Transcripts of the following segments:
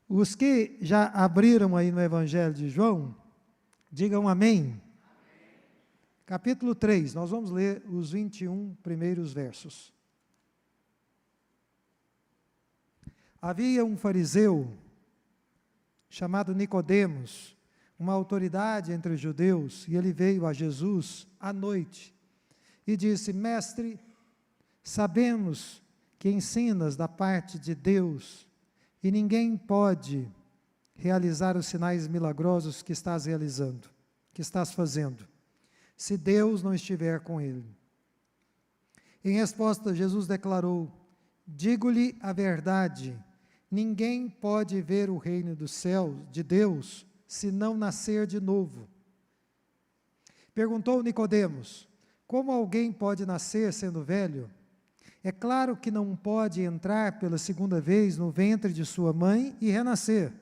Os que já abriram aí no Evangelho de João, digam amém. Capítulo 3, nós vamos ler os 21 primeiros versos. Havia um fariseu chamado Nicodemos, uma autoridade entre os judeus, e ele veio a Jesus à noite e disse: Mestre, sabemos que ensinas da parte de Deus e ninguém pode realizar os sinais milagrosos que estás realizando, que estás fazendo, se Deus não estiver com ele. Em resposta, Jesus declarou: digo-lhe a verdade, ninguém pode ver o reino dos céus de Deus se não nascer de novo. Perguntou Nicodemos: como alguém pode nascer sendo velho? É claro que não pode entrar pela segunda vez no ventre de sua mãe e renascer.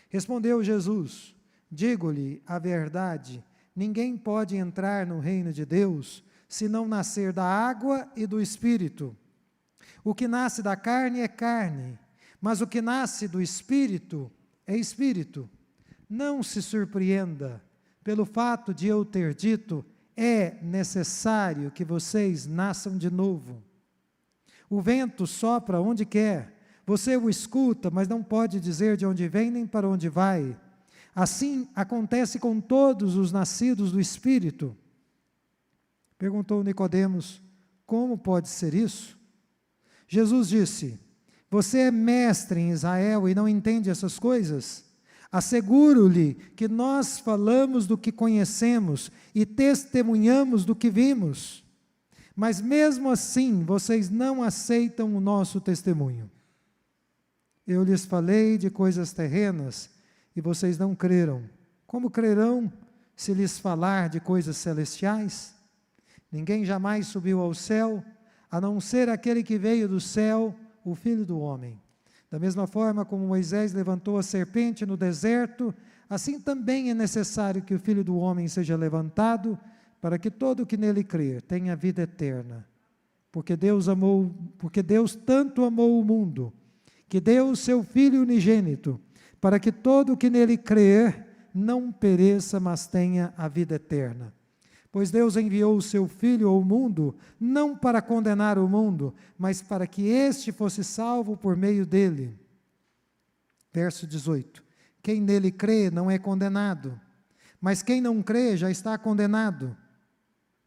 Respondeu Jesus: digo-lhe a verdade, ninguém pode entrar no reino de Deus se não nascer da água e do Espírito. O que nasce da carne é carne, mas o que nasce do Espírito é Espírito. Não se surpreenda pelo fato de eu ter dito: é necessário que vocês nasçam de novo. O vento sopra onde quer, você o escuta, mas não pode dizer de onde vem nem para onde vai. Assim acontece com todos os nascidos do Espírito. Perguntou Nicodemos: como pode ser isso? Jesus disse: você é mestre em Israel e não entende essas coisas? Asseguro-lhe que nós falamos do que conhecemos e testemunhamos do que vimos, mas mesmo assim vocês não aceitam o nosso testemunho. Eu lhes falei de coisas terrenas e vocês não creram. Como crerão se lhes falar de coisas celestiais? Ninguém jamais subiu ao céu, a não ser aquele que veio do céu, o Filho do Homem. Da mesma forma como Moisés levantou a serpente no deserto, assim também é necessário que o Filho do Homem seja levantado, para que todo o que nele crer tenha vida eterna. Porque Deus tanto amou o mundo, que deu o seu Filho unigênito, para que todo o que nele crer não pereça, mas tenha a vida eterna. Pois Deus enviou o seu Filho ao mundo, não para condenar o mundo, mas para que este fosse salvo por meio dele. Verso 18. Quem nele crê não é condenado, mas quem não crê já está condenado,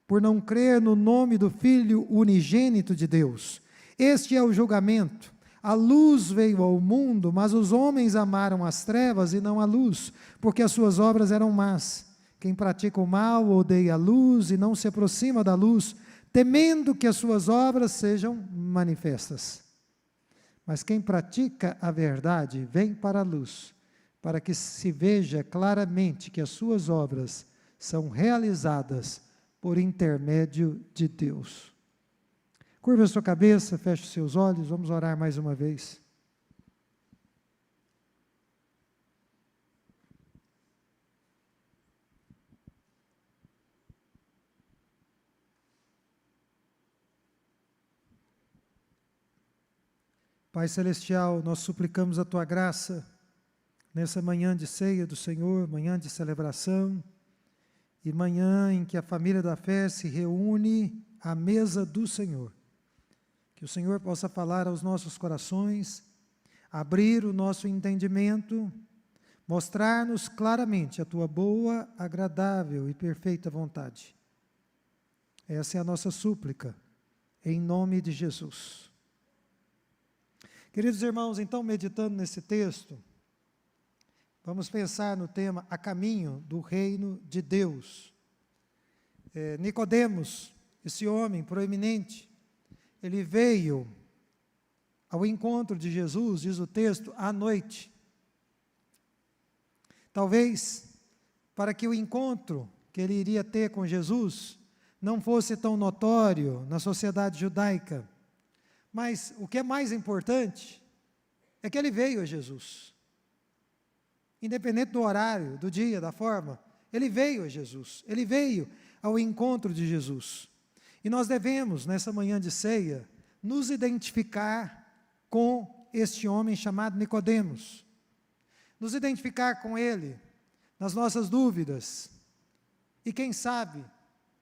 por não crer no nome do Filho unigênito de Deus. Este é o julgamento. A luz veio ao mundo, mas os homens amaram as trevas e não a luz, porque as suas obras eram más. Quem pratica o mal odeia a luz e não se aproxima da luz, temendo que as suas obras sejam manifestas. Mas quem pratica a verdade vem para a luz, para que se veja claramente que as suas obras são realizadas por intermédio de Deus. Curva a sua cabeça, feche os seus olhos, vamos orar mais uma vez. Pai Celestial, nós suplicamos a Tua graça nessa manhã de ceia do Senhor, manhã de celebração, e manhã em que a família da fé se reúne à mesa do Senhor. Que o Senhor possa falar aos nossos corações, abrir o nosso entendimento, mostrar-nos claramente a Tua boa, agradável e perfeita vontade. Essa é a nossa súplica, em nome de Jesus. Queridos irmãos, então, meditando nesse texto, vamos pensar no tema a caminho do reino de Deus. Nicodemos, esse homem proeminente, ele veio ao encontro de Jesus, diz o texto, à noite. Talvez para que o encontro que ele iria ter com Jesus não fosse tão notório na sociedade judaica. Mas o que é mais importante é que ele veio a Jesus. Independente do horário, do dia, da forma, ele veio a Jesus. Ele veio ao encontro de Jesus. E nós devemos, nessa manhã de ceia, nos identificar com este homem chamado Nicodemos, nos identificar com ele nas nossas dúvidas e, quem sabe,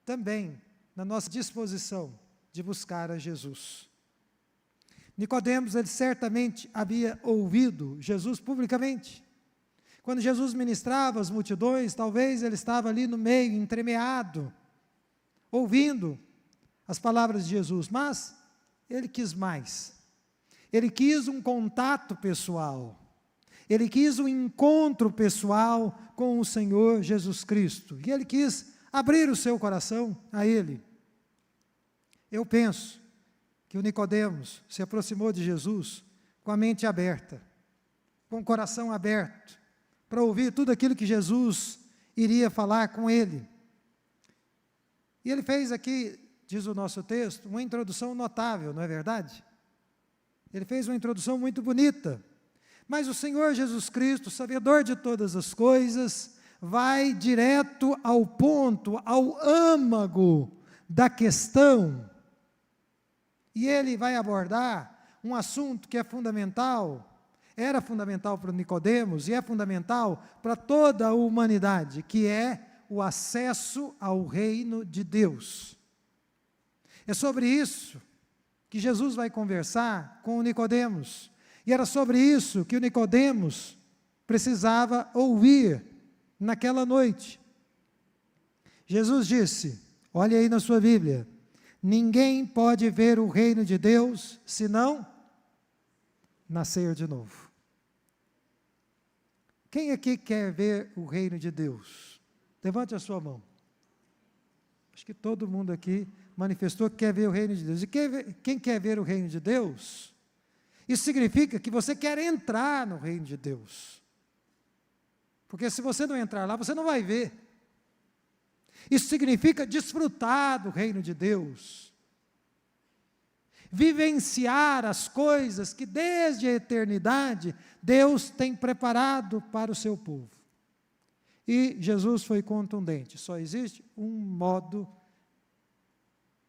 também na nossa disposição de buscar a Jesus. Nicodemos, ele certamente havia ouvido Jesus publicamente. Quando Jesus ministrava as multidões, talvez ele estava ali no meio, entremeado, ouvindo as palavras de Jesus, mas ele quis mais. Ele quis um contato pessoal. Ele quis um encontro pessoal com o Senhor Jesus Cristo. E ele quis abrir o seu coração a Ele. Eu penso que o Nicodemos se aproximou de Jesus com a mente aberta, com o coração aberto, para ouvir tudo aquilo que Jesus iria falar com ele. E ele fez aqui, diz o nosso texto, uma introdução notável, não é verdade? Ele fez uma introdução muito bonita. Mas o Senhor Jesus Cristo, sabedor de todas as coisas, vai direto ao ponto, ao âmago da questão. E ele vai abordar um assunto que é fundamental, era fundamental para Nicodemos e é fundamental para toda a humanidade, que é o acesso ao reino de Deus. É sobre isso que Jesus vai conversar com o Nicodemos. E era sobre isso que o Nicodemos precisava ouvir naquela noite. Jesus disse, olha aí na sua Bíblia, ninguém pode ver o reino de Deus se não nascer de novo. Quem aqui quer ver o reino de Deus? Levante a sua mão. Acho que todo mundo aqui manifestou que quer ver o reino de Deus. E quem quer ver o reino de Deus? Isso significa que você quer entrar no reino de Deus. Porque se você não entrar lá, você não vai ver. Isso significa desfrutar do reino de Deus. Vivenciar as coisas que desde a eternidade Deus tem preparado para o seu povo. E Jesus foi contundente, só existe um modo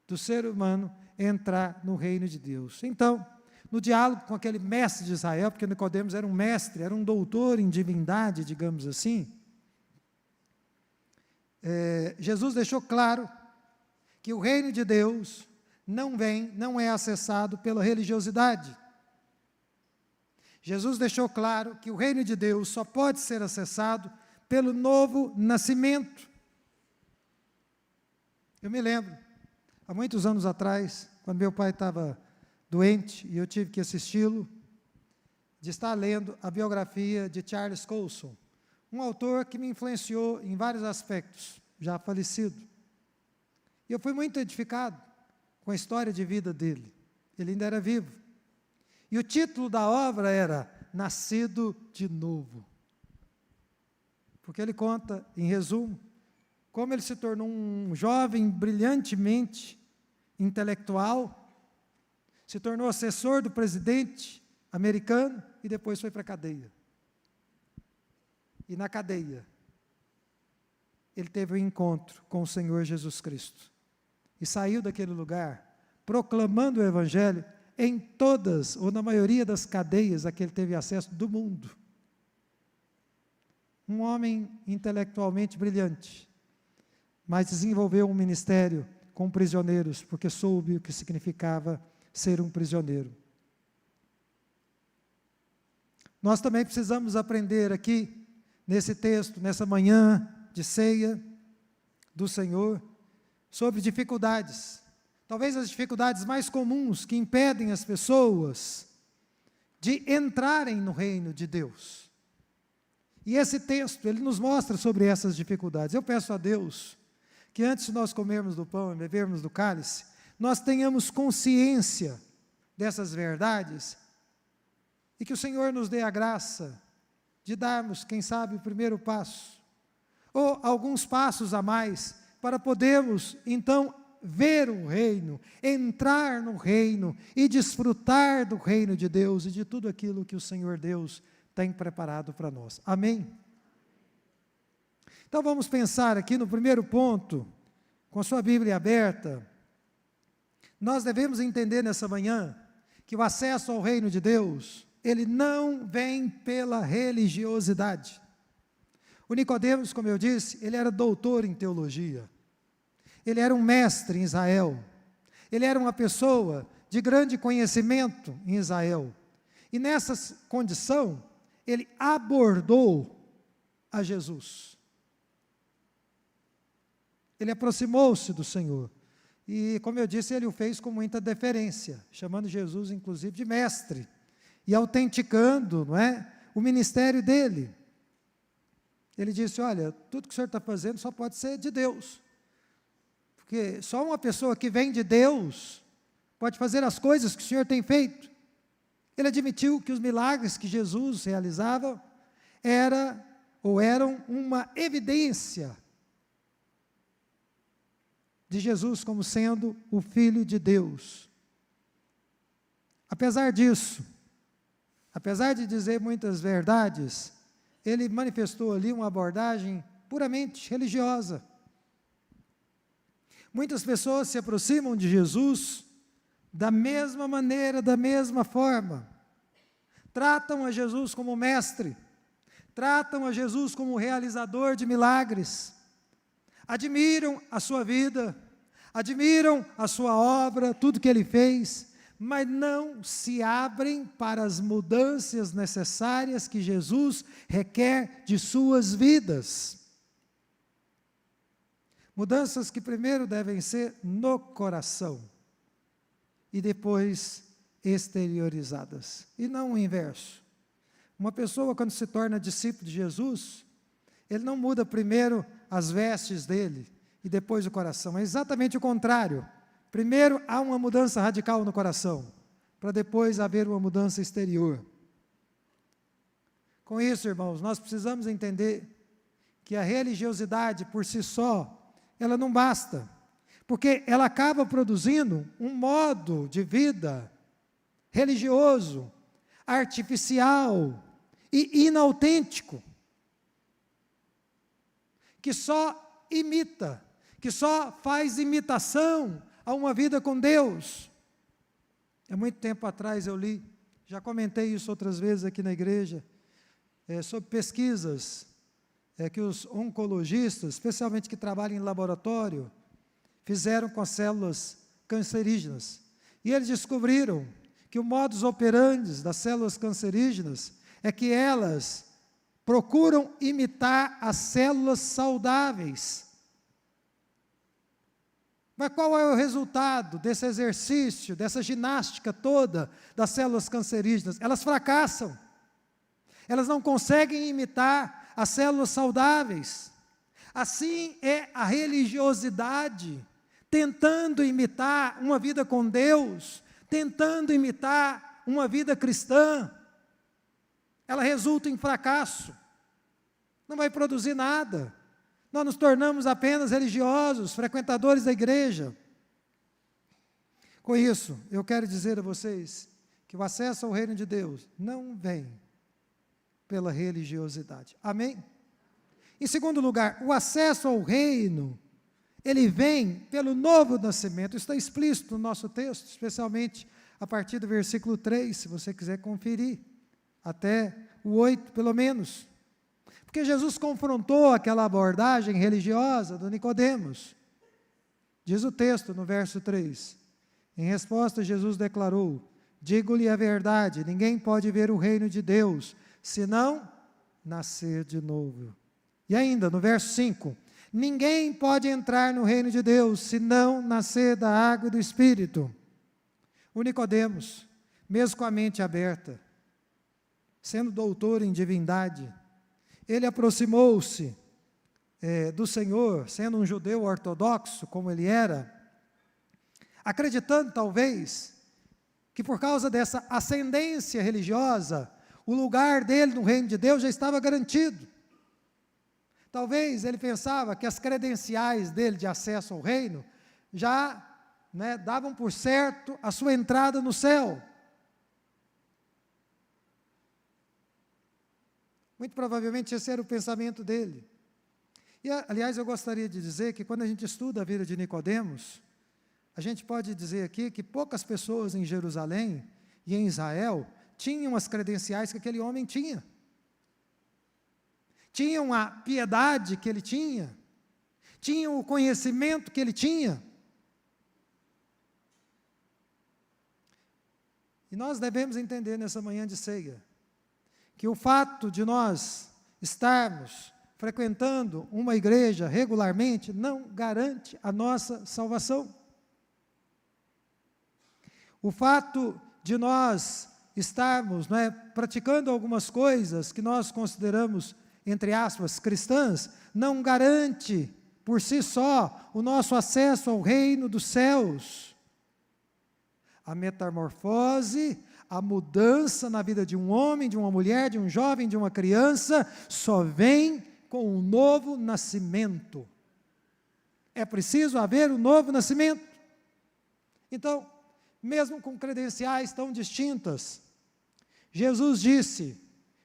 do ser humano entrar no reino de Deus. Então, no diálogo com aquele mestre de Israel, porque Nicodemos era um mestre, era um doutor em divindade, digamos assim, Jesus deixou claro que o reino de Deus não é acessado pela religiosidade. Jesus deixou claro que o reino de Deus só pode ser acessado pelo novo nascimento. Eu me lembro, há muitos anos atrás, quando meu pai estava doente e eu tive que assisti-lo, de estar lendo a biografia de Charles Colson, um autor que me influenciou em vários aspectos, já falecido. E eu fui muito edificado com a história de vida dele. Ele ainda era vivo. E o título da obra era Nascido de Novo. Porque ele conta, em resumo, como ele se tornou um jovem brilhantemente intelectual, se tornou assessor do presidente americano e depois foi para a cadeia. E na cadeia, ele teve um encontro com o Senhor Jesus Cristo. E saiu daquele lugar proclamando o Evangelho em todas, ou na maioria das cadeias a que ele teve acesso do mundo. Um homem intelectualmente brilhante, mas desenvolveu um ministério com prisioneiros, porque soube o que significava ser um prisioneiro. Nós também precisamos aprender aqui, nesse texto, nessa manhã de ceia do Senhor, sobre dificuldades. Talvez as dificuldades mais comuns que impedem as pessoas de entrarem no reino de Deus. E esse texto, ele nos mostra sobre essas dificuldades. Eu peço a Deus que antes de nós comermos do pão e bebermos do cálice, nós tenhamos consciência dessas verdades e que o Senhor nos dê a graça de darmos, quem sabe, o primeiro passo, ou alguns passos a mais, para podermos, então, ver o reino, entrar no reino e desfrutar do reino de Deus e de tudo aquilo que o Senhor Deus tem preparado para nós. Amém? Então vamos pensar aqui no primeiro ponto, com a sua Bíblia aberta. Nós devemos entender nessa manhã que o acesso ao reino de Deus ele não vem pela religiosidade. O Nicodemos, como eu disse, ele era doutor em teologia. Ele era um mestre em Israel. Ele era uma pessoa de grande conhecimento em Israel. E nessa condição, ele abordou a Jesus. Ele aproximou-se do Senhor. E, como eu disse, ele o fez com muita deferência, chamando Jesus, inclusive, de mestre. E autenticando, não é, o ministério dele. Ele disse, olha, tudo que o senhor está fazendo só pode ser de Deus. Porque só uma pessoa que vem de Deus pode fazer as coisas que o Senhor tem feito. Ele admitiu que os milagres que Jesus realizava eram uma evidência de Jesus como sendo o Filho de Deus. Apesar disso, apesar de dizer muitas verdades, ele manifestou ali uma abordagem puramente religiosa. Muitas pessoas se aproximam de Jesus da mesma maneira, da mesma forma. Tratam a Jesus como mestre, tratam a Jesus como realizador de milagres, admiram a sua vida, admiram a sua obra, tudo que ele fez, mas não se abrem para as mudanças necessárias que Jesus requer de suas vidas. Mudanças que primeiro devem ser no coração e depois exteriorizadas, e não o inverso. Uma pessoa, quando se torna discípulo de Jesus, ele não muda primeiro as vestes dele e depois o coração, é exatamente o contrário. Primeiro há uma mudança radical no coração, para depois haver uma mudança exterior. Com isso, irmãos, nós precisamos entender que a religiosidade por si só, ela não basta, porque ela acaba produzindo um modo de vida religioso, artificial e inautêntico, que só imita, que só faz imitação a uma vida com Deus. Há muito tempo atrás eu li, já comentei isso outras vezes aqui na igreja, sobre pesquisas que os oncologistas, especialmente que trabalham em laboratório, fizeram com as células cancerígenas. E eles descobriram que o modus operandi das células cancerígenas é que elas procuram imitar as células saudáveis. Mas qual é o resultado desse exercício, dessa ginástica toda das células cancerígenas? Elas fracassam. Elas não conseguem imitar as células saudáveis. Assim é a religiosidade, tentando imitar uma vida com Deus, tentando imitar uma vida cristã. Ela resulta em fracasso. Não vai produzir nada. Nós nos tornamos apenas religiosos, frequentadores da igreja. Com isso, eu quero dizer a vocês que o acesso ao reino de Deus não vem pela religiosidade. Amém? Em segundo lugar, o acesso ao reino, ele vem pelo novo nascimento. Isso está explícito no nosso texto, especialmente a partir do versículo 3, se você quiser conferir, até o 8, pelo menos. Porque Jesus confrontou aquela abordagem religiosa do Nicodemos. Diz o texto no verso 3. Em resposta, Jesus declarou: digo-lhe a verdade, ninguém pode ver o reino de Deus, senão nascer de novo. E ainda, no verso 5, ninguém pode entrar no reino de Deus, senão nascer da água e do Espírito. O Nicodemos, mesmo com a mente aberta, sendo doutor em divindade, ele aproximou-se do Senhor, sendo um judeu ortodoxo, como ele era, acreditando talvez, que por causa dessa ascendência religiosa, o lugar dele no reino de Deus já estava garantido. Talvez ele pensava que as credenciais dele de acesso ao reino já davam por certo a sua entrada no céu. Muito provavelmente esse era o pensamento dele. E, aliás, eu gostaria de dizer que quando a gente estuda a vida de Nicodemos, a gente pode dizer aqui que poucas pessoas em Jerusalém e em Israel tinham as credenciais que aquele homem tinha. Tinham a piedade que ele tinha. Tinham o conhecimento que ele tinha. E nós devemos entender nessa manhã de ceia, que o fato de nós estarmos frequentando uma igreja regularmente não garante a nossa salvação. O fato de nós estarmos, praticando algumas coisas que nós consideramos, entre aspas, cristãs, não garante por si só o nosso acesso ao reino dos céus. A metamorfose, a mudança na vida de um homem, de uma mulher, de um jovem, de uma criança, só vem com um novo nascimento. É preciso haver um novo nascimento. Então, mesmo com credenciais tão distintas, Jesus disse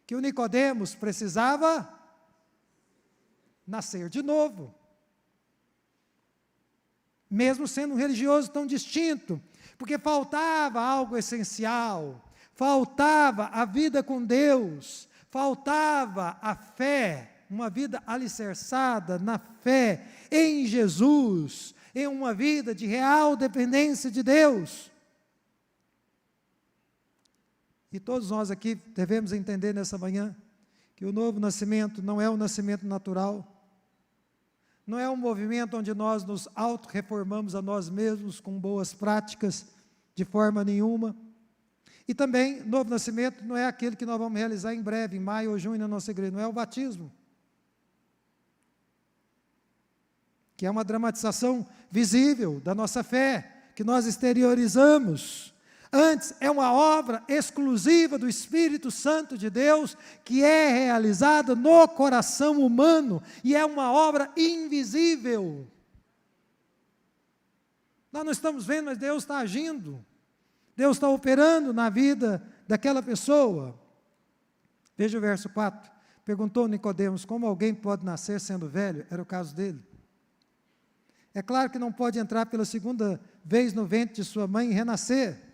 que o Nicodemos precisava nascer de novo. Mesmo sendo um religioso tão distinto, porque faltava algo essencial, faltava a vida com Deus, faltava a fé, uma vida alicerçada na fé em Jesus, em uma vida de real dependência de Deus. E todos nós aqui devemos entender nessa manhã que o novo nascimento não é um nascimento natural, não é um movimento onde nós nos auto-reformamos a nós mesmos com boas práticas, de forma nenhuma. E também, novo nascimento não é aquele que nós vamos realizar em breve, em maio ou junho na nossa igreja, não é o batismo, que é uma dramatização visível da nossa fé, que nós exteriorizamos. Antes, é uma obra exclusiva do Espírito Santo de Deus, que é realizada no coração humano, e é uma obra invisível. Nós não estamos vendo, mas Deus está agindo. Deus está operando na vida daquela pessoa. Veja o verso 4. Perguntou Nicodemos, como alguém pode nascer sendo velho? Era o caso dele. É claro que não pode entrar pela segunda vez no ventre de sua mãe e renascer.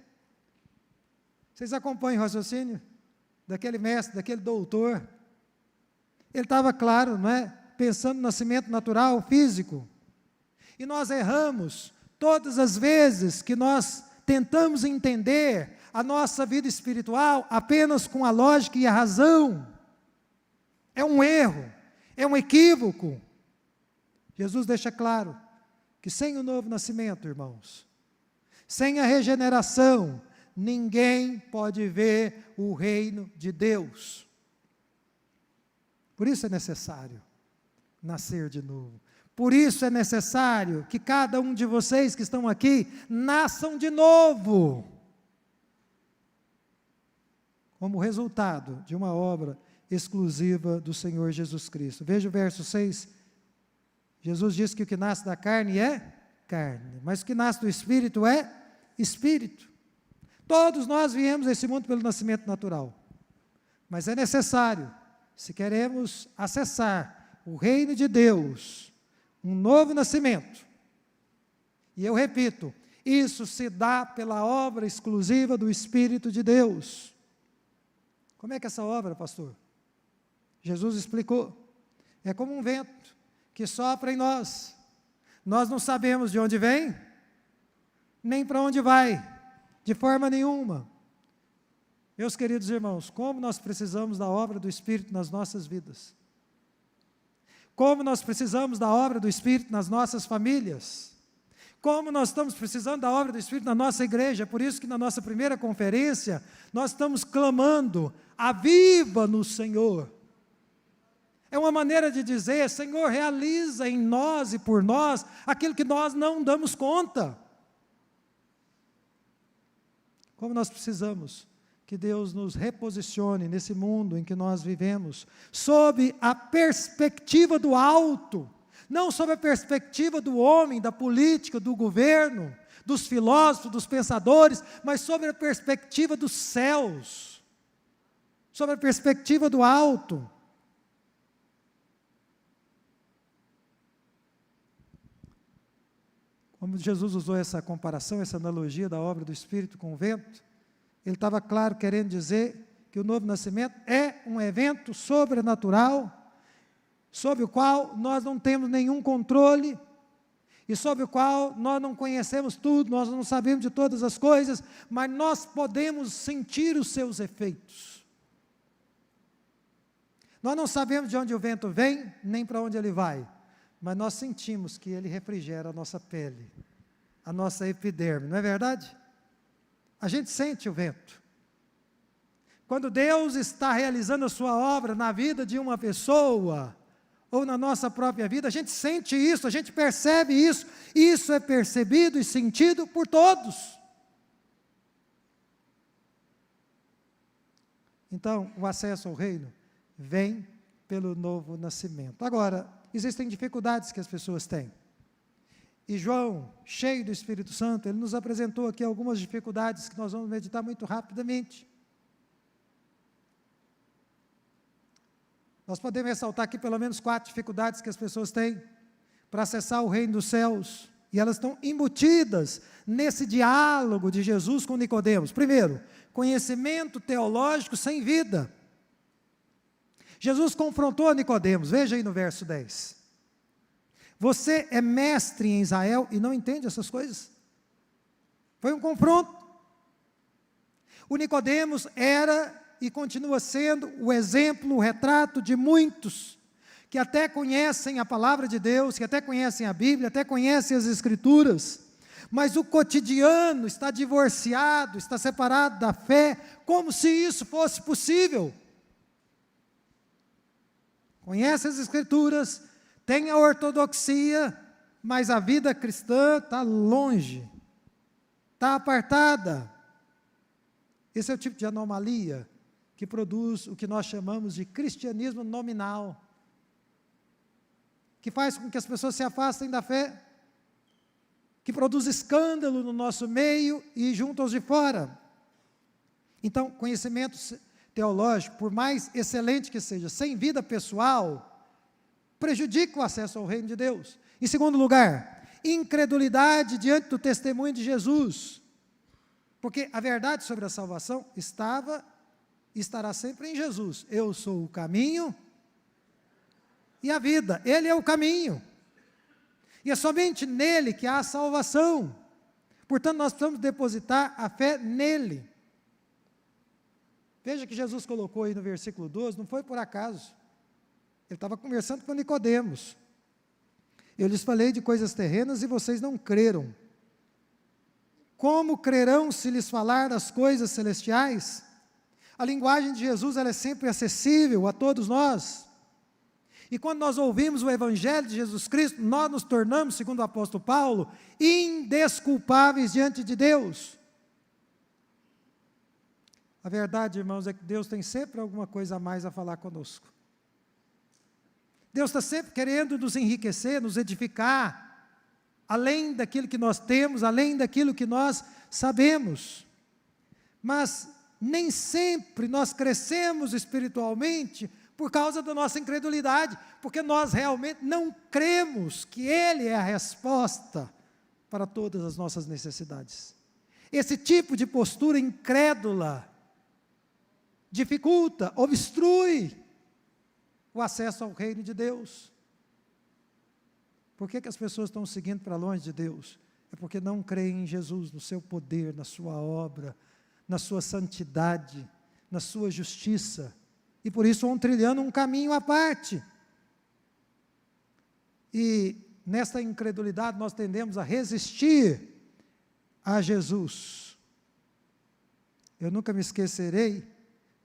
Vocês acompanham o raciocínio daquele mestre, daquele doutor? Ele estava claro, pensando no nascimento natural, físico. E nós erramos todas as vezes que nós tentamos entender a nossa vida espiritual apenas com a lógica e a razão. É um erro, é um equívoco. Jesus deixa claro que sem o novo nascimento, irmãos, sem a regeneração, ninguém pode ver o reino de Deus. Por isso é necessário nascer de novo. Por isso é necessário que cada um de vocês que estão aqui nasçam de novo, como resultado de uma obra exclusiva do Senhor Jesus Cristo. Veja o verso 6. Jesus diz que o que nasce da carne é carne, mas o que nasce do Espírito é Espírito. Todos nós viemos a esse mundo pelo nascimento natural, mas é necessário, se queremos acessar o reino de Deus, um novo nascimento. E eu repito, isso se dá pela obra exclusiva do Espírito de Deus. Como é que é essa obra, pastor? Jesus explicou. É como um vento que sopra em nós. Nós não sabemos de onde vem, nem para onde vai, de forma nenhuma. Meus queridos irmãos, como nós precisamos da obra do Espírito nas nossas vidas. Como nós precisamos da obra do Espírito nas nossas famílias. Como nós estamos precisando da obra do Espírito na nossa igreja. Por isso que na nossa primeira conferência, nós estamos clamando, aviva no Senhor. É uma maneira de dizer, Senhor, realiza em nós e por nós aquilo que nós não damos conta. Como nós precisamos que Deus nos reposicione nesse mundo em que nós vivemos, sob a perspectiva do alto, não sob a perspectiva do homem, da política, do governo, dos filósofos, dos pensadores, mas sob a perspectiva dos céus, sob a perspectiva do alto. Como Jesus usou essa comparação, essa analogia da obra do Espírito com o vento, Ele estava, claro, querendo dizer que o novo nascimento é um evento sobrenatural, sobre o qual nós não temos nenhum controle, e sobre o qual nós não conhecemos tudo, nós não sabemos de todas as coisas, mas nós podemos sentir os seus efeitos. Nós não sabemos de onde o vento vem, nem para onde ele vai, mas nós sentimos que ele refrigera a nossa pele, a nossa epiderme, não é verdade? A gente sente o vento. Quando Deus está realizando a sua obra na vida de uma pessoa, ou na nossa própria vida, a gente sente isso, a gente percebe isso, isso é percebido e sentido por todos. Então, o acesso ao reino vem pelo novo nascimento. Agora, existem dificuldades que as pessoas têm. E João, cheio do Espírito Santo, ele nos apresentou aqui algumas dificuldades que nós vamos meditar muito rapidamente. Nós podemos ressaltar aqui pelo menos 4 dificuldades que as pessoas têm para acessar o reino dos céus, e elas estão embutidas nesse diálogo de Jesus com Nicodemos. Primeiro, conhecimento teológico sem vida. Jesus confrontou Nicodemos, veja aí no verso 10. Você é mestre em Israel e não entende essas coisas? Foi um confronto. O Nicodemos era e continua sendo o exemplo, o retrato de muitos que até conhecem a palavra de Deus, que até conhecem a Bíblia, até conhecem as Escrituras, mas o cotidiano está divorciado, está separado da fé, como se isso fosse possível. Conhece as Escrituras, tem a ortodoxia, mas a vida cristã está longe, está apartada. Esse é o tipo de anomalia que produz o que nós chamamos de cristianismo nominal, que faz com que as pessoas se afastem da fé, que produz escândalo no nosso meio e junto aos de fora. Então, conhecimento teológico, por mais excelente que seja, sem vida pessoal, prejudica o acesso ao reino de Deus. Em segundo lugar, incredulidade diante do testemunho de Jesus, porque a verdade sobre a salvação estava e estará sempre em Jesus. Eu sou o caminho e a vida, Ele é o caminho, e é somente nele que há a salvação. Portanto, nós precisamos depositar a fé nele. Veja que Jesus colocou aí no versículo 12, não foi por acaso. Ele estava conversando com Nicodemos. Eu lhes falei de coisas terrenas e vocês não creram. Como crerão se lhes falar das coisas celestiais? A linguagem de Jesus, ela é sempre acessível a todos nós. E quando nós ouvimos o Evangelho de Jesus Cristo, nós nos tornamos, segundo o apóstolo Paulo, indesculpáveis diante de Deus. A verdade, irmãos, é que Deus tem sempre alguma coisa a mais a falar conosco. Deus está sempre querendo nos enriquecer, nos edificar, além daquilo que nós temos, além daquilo que nós sabemos. Mas nem sempre nós crescemos espiritualmente por causa da nossa incredulidade, porque nós realmente não cremos que Ele é a resposta para todas as nossas necessidades. Esse tipo de postura incrédula dificulta, obstrui o acesso ao reino de Deus. Por que as pessoas estão seguindo para longe de Deus? É porque não creem em Jesus, no seu poder, na sua obra, na sua santidade, na sua justiça, e por isso vão trilhando um caminho à parte. E nesta incredulidade nós tendemos a resistir a Jesus. Eu nunca me esquecerei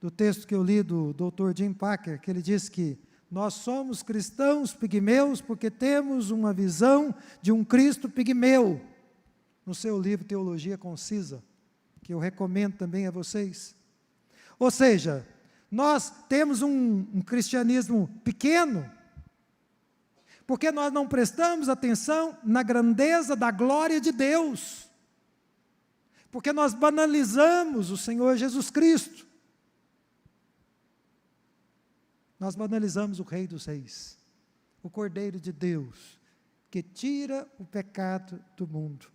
do texto que eu li do Dr. Jim Packer, que ele diz que nós somos cristãos pigmeus porque temos uma visão de um Cristo pigmeu, no seu livro Teologia Concisa, que eu recomendo também a vocês. Ou seja, nós temos um cristianismo pequeno, porque nós não prestamos atenção na grandeza da glória de Deus, porque nós banalizamos o Senhor Jesus Cristo, nós banalizamos o Rei dos Reis, o Cordeiro de Deus, que tira o pecado do mundo.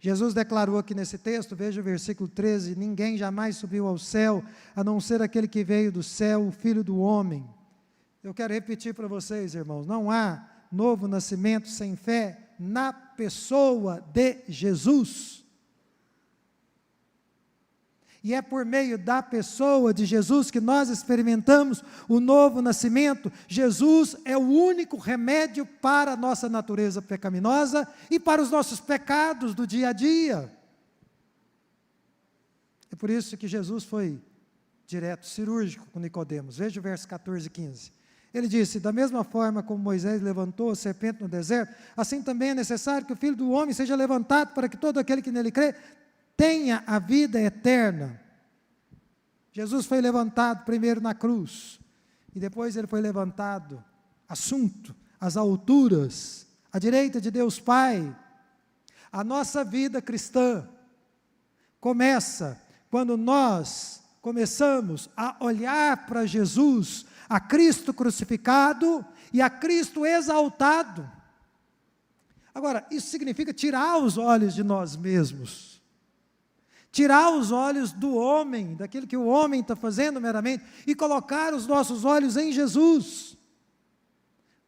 Jesus declarou aqui nesse texto, veja o versículo 13: ninguém jamais subiu ao céu, a não ser aquele que veio do céu, o Filho do homem. Eu quero repetir para vocês, irmãos, não há novo nascimento sem fé na pessoa de Jesus. E é por meio da pessoa de Jesus que nós experimentamos o novo nascimento. Jesus é o único remédio para a nossa natureza pecaminosa e para os nossos pecados do dia a dia. É por isso que Jesus foi direto, cirúrgico com Nicodemos. Veja o verso 14 e 15. Ele disse: da mesma forma como Moisés levantou a serpente no deserto, assim também é necessário que o Filho do Homem seja levantado, para que todo aquele que nele crê tenha a vida eterna. Jesus foi levantado primeiro na cruz, e depois ele foi levantado, assunto, às alturas, à direita de Deus Pai. A nossa vida cristã começa quando nós começamos a olhar para Jesus, a Cristo crucificado e a Cristo exaltado. Agora, isso significa tirar os olhos de nós mesmos, tirar os olhos do homem, daquilo que o homem está fazendo meramente, e colocar os nossos olhos em Jesus.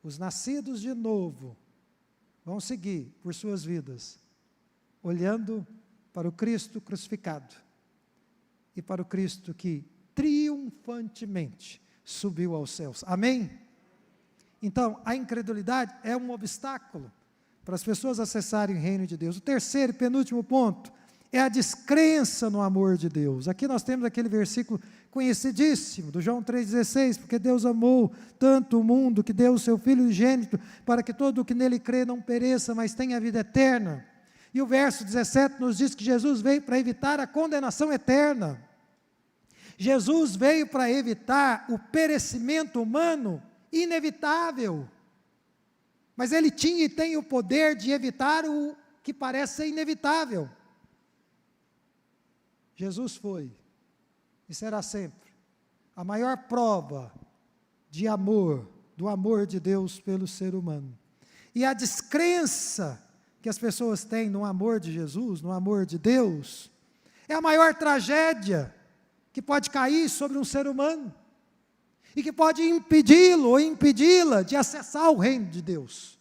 Os nascidos de novo vão seguir por suas vidas, olhando para o Cristo crucificado, e para o Cristo que triunfantemente subiu aos céus. Amém? Então, a incredulidade é um obstáculo para as pessoas acessarem o reino de Deus. O terceiro e penúltimo ponto é a descrença no amor de Deus. Aqui nós temos aquele versículo conhecidíssimo, do João 3,16, porque Deus amou tanto o mundo, que deu o seu Filho unigênito, para que todo o que nele crê não pereça, mas tenha a vida eterna. E o verso 17 nos diz que Jesus veio para evitar a condenação eterna. Jesus veio para evitar o perecimento humano inevitável. Mas ele tinha e tem o poder de evitar o que parece ser inevitável. Jesus foi, e será sempre, a maior prova de amor, do amor de Deus pelo ser humano. E a descrença que as pessoas têm no amor de Jesus, no amor de Deus, é a maior tragédia que pode cair sobre um ser humano, e que pode impedi-lo ou impedi-la de acessar o reino de Deus.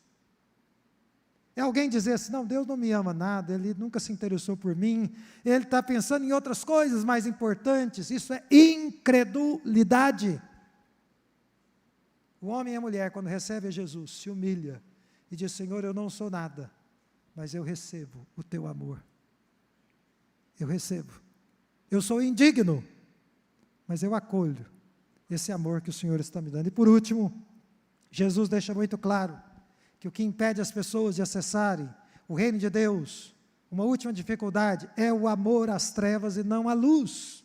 É alguém dizer assim: não, Deus não me ama nada, Ele nunca se interessou por mim, Ele está pensando em outras coisas mais importantes. Isso é incredulidade. O homem e a mulher, quando recebe a Jesus, se humilha e diz: Senhor, eu não sou nada, mas eu recebo o Teu amor. Eu recebo. Eu sou indigno, mas eu acolho esse amor que o Senhor está me dando. E por último, Jesus deixa muito claro que o que impede as pessoas de acessarem o reino de Deus, uma última dificuldade, é o amor às trevas e não à luz.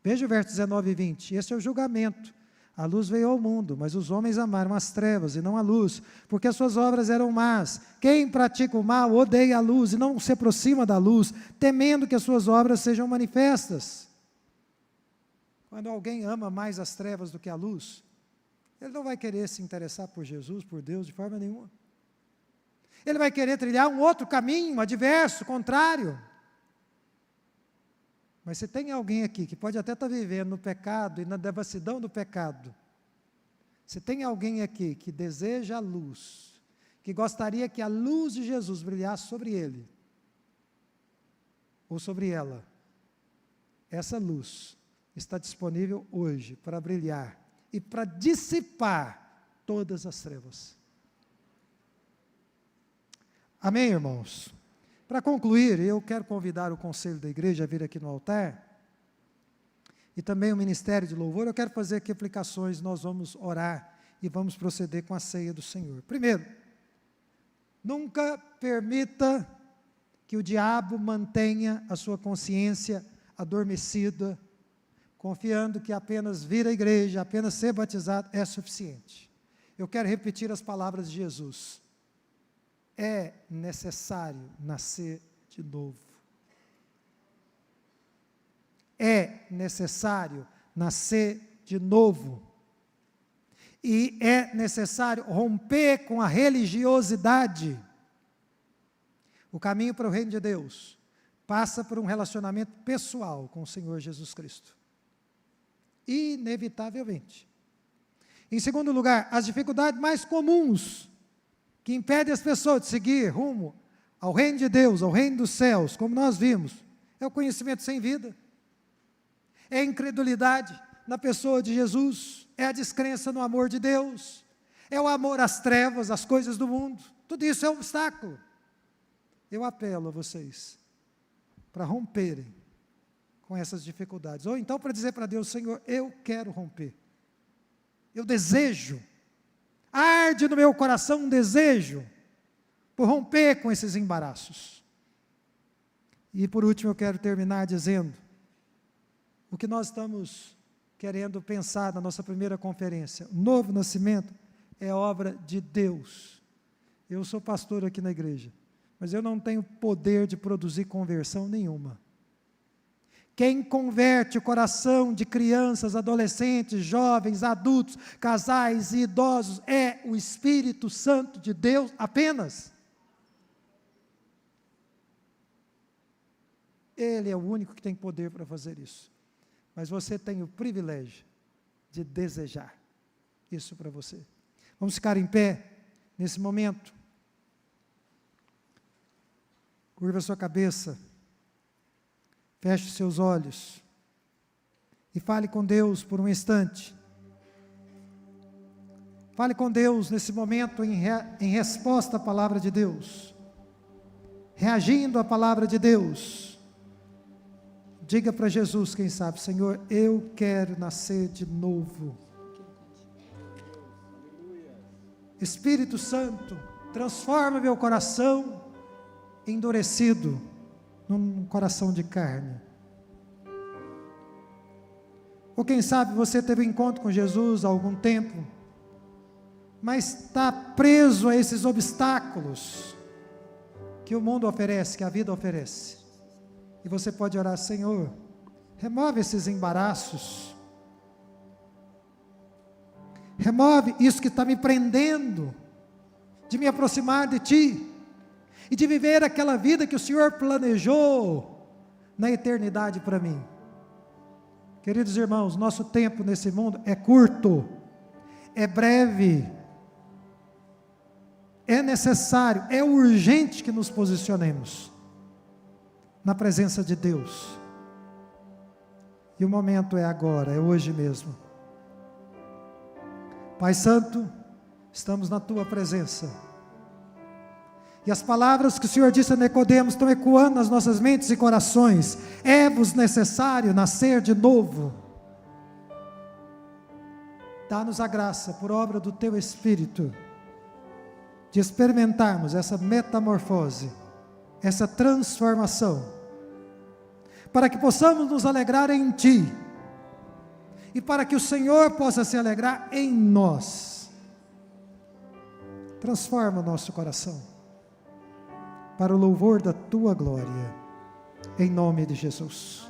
Veja o verso 19 e 20, esse é o julgamento. A luz veio ao mundo, mas os homens amaram as trevas e não a luz, porque as suas obras eram más. Quem pratica o mal odeia a luz e não se aproxima da luz, temendo que as suas obras sejam manifestas. Quando alguém ama mais as trevas do que a luz, ele não vai querer se interessar por Jesus, por Deus, de forma nenhuma. Ele vai querer trilhar um outro caminho, adverso, contrário. Mas se tem alguém aqui que pode até estar vivendo no pecado e na devassidão do pecado, se tem alguém aqui que deseja a luz, que gostaria que a luz de Jesus brilhasse sobre ele, ou sobre ela, essa luz está disponível hoje para brilhar e para dissipar todas as trevas. Amém, irmãos? Para concluir, eu quero convidar o conselho da igreja a vir aqui no altar, e também o ministério de louvor. Eu quero fazer aqui aplicações, nós vamos orar e vamos proceder com a ceia do Senhor. Primeiro, nunca permita que o diabo mantenha a sua consciência adormecida, confiando que apenas vir à igreja, apenas ser batizado é suficiente. Eu quero repetir as palavras de Jesus: é necessário nascer de novo. É necessário nascer de novo. E é necessário romper com a religiosidade. O caminho para o reino de Deus passa por um relacionamento pessoal com o Senhor Jesus Cristo. Inevitavelmente. Em segundo lugar, as dificuldades mais comuns que impedem as pessoas de seguir rumo ao reino de Deus, ao reino dos céus, como nós vimos, é o conhecimento sem vida, é a incredulidade na pessoa de Jesus, é a descrença no amor de Deus, é o amor às trevas, às coisas do mundo. Tudo isso é um obstáculo. Eu apelo a vocês para romperem com essas dificuldades, ou então para dizer para Deus: Senhor, eu quero romper, eu desejo, arde no meu coração um desejo por romper com esses embaraços. E por último eu quero terminar dizendo, o que nós estamos querendo pensar na nossa primeira conferência, o novo nascimento é obra de Deus. Eu sou pastor aqui na igreja, mas eu não tenho poder de produzir conversão nenhuma. Quem converte o coração de crianças, adolescentes, jovens, adultos, casais e idosos é o Espírito Santo de Deus apenas. Ele é o único que tem poder para fazer isso. Mas você tem o privilégio de desejar isso para você. Vamos ficar em pé nesse momento. Curva a sua cabeça. Feche os seus olhos. E fale com Deus por um instante. Fale com Deus nesse momento em resposta à palavra de Deus. Reagindo à palavra de Deus. Diga para Jesus, quem sabe: Senhor, eu quero nascer de novo. Espírito Santo, transforma meu coração endurecido num coração de carne. Ou quem sabe você teve um encontro com Jesus há algum tempo, mas está preso a esses obstáculos que o mundo oferece, que a vida oferece. E você pode orar: Senhor, remove esses embaraços, remove isso que está me prendendo de me aproximar de Ti e de viver aquela vida que o Senhor planejou na eternidade para mim. Queridos irmãos, nosso tempo nesse mundo é curto, é breve, é necessário, é urgente que nos posicionemos na presença de Deus. E o momento é agora, é hoje mesmo. Pai Santo, estamos na Tua presença. E as palavras que o Senhor disse a Nicodemos estão ecoando nas nossas mentes e corações. É-vos necessário nascer de novo. Dá-nos a graça, por obra do Teu Espírito, de experimentarmos essa metamorfose, essa transformação, para que possamos nos alegrar em Ti, e para que o Senhor possa se alegrar em nós. Transforma o nosso coração, para o louvor da Tua glória, em nome de Jesus.